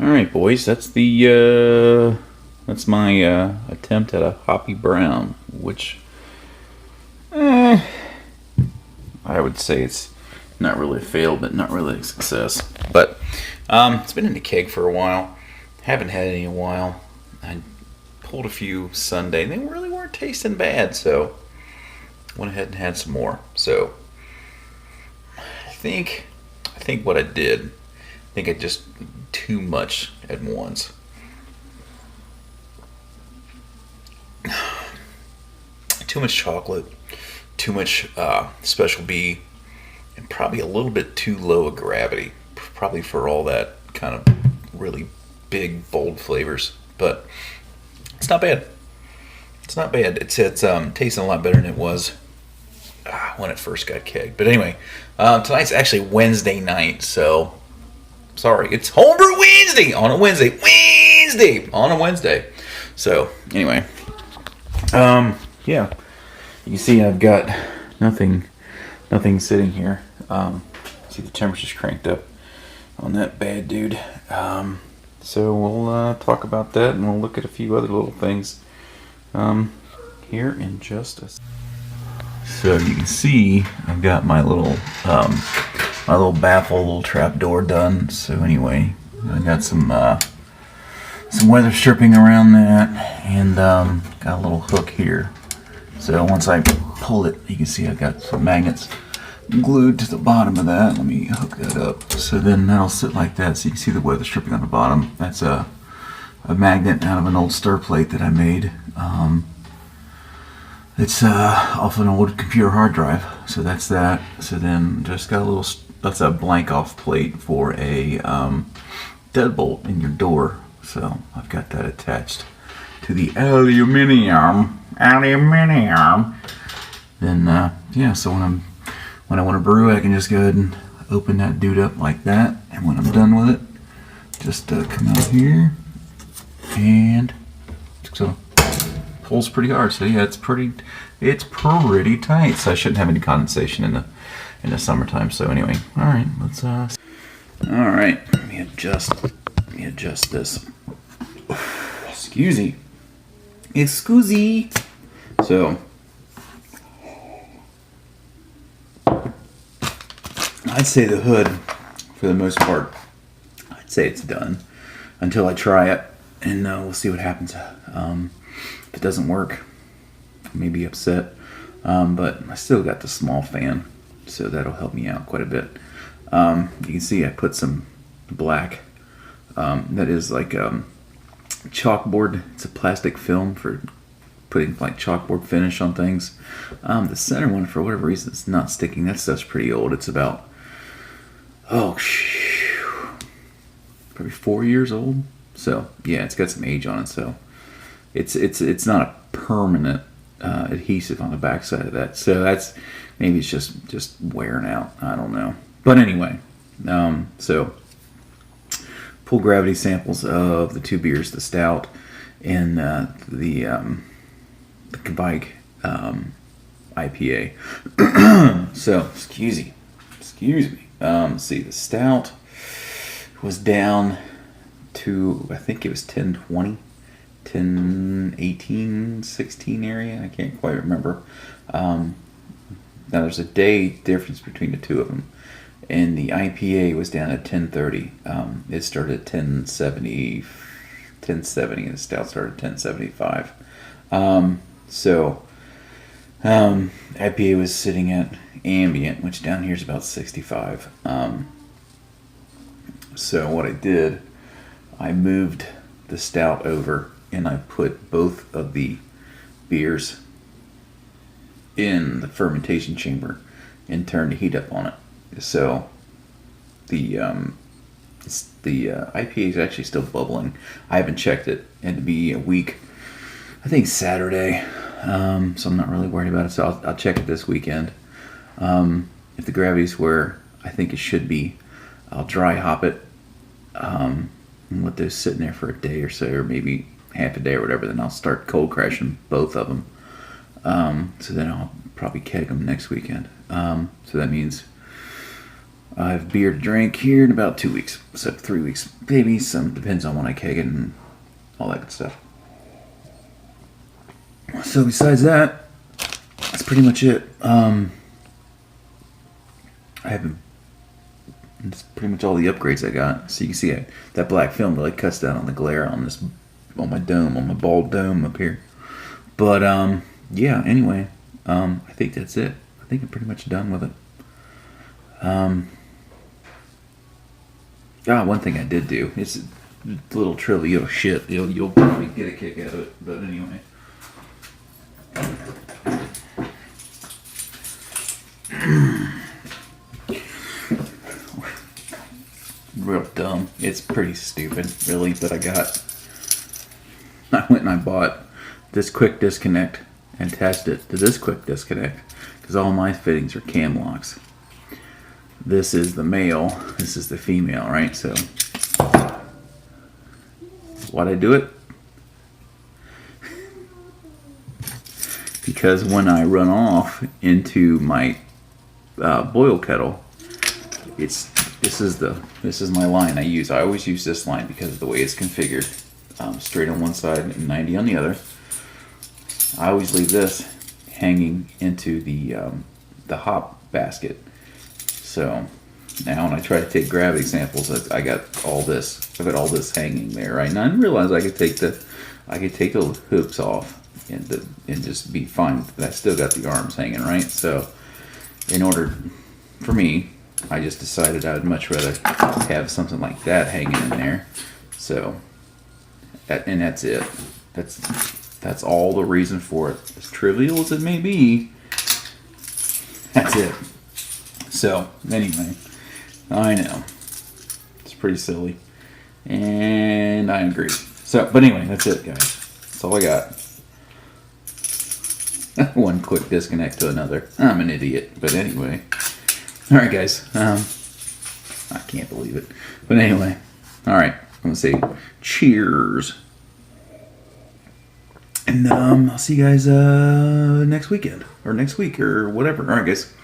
All right, boys. That's my attempt at a hoppy brown, which I would say it's not really a fail, but not really a success. But it's been in the keg for a while. Haven't had any in a while. I pulled a few Sunday. They really weren't tasting bad, so went ahead and had some more. So I think what I did. I think I just too much at once. Too much chocolate, too much special B, and probably a little bit too low a gravity. Probably for all that kind of really big, bold flavors. But it's not bad. It's not bad. It's tasting a lot better than it was when it first got kegged. But anyway, tonight's actually Wednesday night, so sorry, it's Homebrew Wednesday on a Wednesday. So anyway, yeah, you can see I've got nothing sitting here. See the temperature's cranked up on that bad dude. So we'll talk about that, and we'll look at a few other little things here in just a second. So you can see I've got my little baffle, little trap door done. So anyway, I got some weather stripping around that, and got a little hook here. So once I pull it, you can see I've got some magnets glued to the bottom of that. Let me hook that up. So then that'll sit like that. So you can see the weather stripping on the bottom. That's a magnet out of an old stir plate that I made. It's off an old computer hard drive, so that's that. So then just got a little, that's a blank off plate for a deadbolt in your door. So I've got that attached to the aluminium. Then yeah, so when I want to brew, I can just go ahead and open that dude up like that, and when I'm done with it, just come out here and so pulls pretty hard. So yeah, it's pretty tight. So I shouldn't have any condensation in the summertime. So anyway, all right, let's all right, let me adjust this. Excuse me. So I'd say the hood, for the most part, I'd say it's done until I try it, and we'll see what happens. If it doesn't work, I may be upset, but I still got the small fan, so that'll help me out quite a bit. You can see I put some black, that is like chalkboard. It's a plastic film for putting like chalkboard finish on things. The center one, for whatever reason, it's not sticking. That stuff's pretty old. It's about probably 4 years old. So yeah, it's got some age on it. So it's not a permanent adhesive on the backside of that. So that's maybe it's just wearing out. I don't know. But anyway, so pull gravity samples of the two beers, the stout and the Kvike IPA. So excuse me. Let's see, the stout was down to, I think it was 1020, 1018, 16 area. I can't quite remember. Now there's a day difference between the two of them, and the IPA was down at 1030. It started at 1070, and the stout started at 1075. So IPA was sitting at ambient, which down here is about 65. So what I did, I moved the stout over, and I put both of the beers in the fermentation chamber and turned the heat up on it. So the IPA is actually still bubbling. I haven't checked it, and to be a week, I think Saturday. So I'm not really worried about it. So I'll check it this weekend. If the gravity's where I think it should be, I'll dry hop it, and let those sit in there for a day or so, or maybe half a day or whatever. Then I'll start cold crashing both of them. So then I'll probably keg them next weekend. So that means I have beer to drink here in about 2 weeks. So 3 weeks, maybe. Some depends on when I keg it and all that good stuff. So besides that, that's pretty much it. I haven't. That's pretty much all the upgrades I got. So you can see that black film really cuts down on the glare on my dome, on my bald dome up here. But yeah. Anyway, I think that's it. I think I'm pretty much done with it. One thing I did do. It's a little trivial shit. You'll probably get a kick out of it. But anyway. Real dumb. It's pretty stupid, really, but I went and I bought this quick disconnect and attached it to this quick disconnect because all my fittings are cam locks. This is the male, this is the female, right? So why'd I do it? Because when I run off into my boil kettle, this is my line I use. I always use this line because of the way it's configured. Straight on one side and 90 on the other. I always leave this hanging into the hop basket. So now when I try to take gravity samples, I got all this. I've got all this hanging there, right? And I didn't realize I could take the hoops off and just be fine. I still got the arms hanging, right? So in order for me, I just decided I would much rather have something like that hanging in there. So, and that's it. That's all the reason for it. As trivial as it may be, that's it. So, anyway, I know. It's pretty silly. And I agree. So, but anyway, that's it, guys. That's all I got. One quick disconnect to another. I'm an idiot. But anyway. Alright, guys. I can't believe it. But anyway. Alright. I'm going to say cheers. And I'll see you guys next weekend. Or next week or whatever. Alright, guys.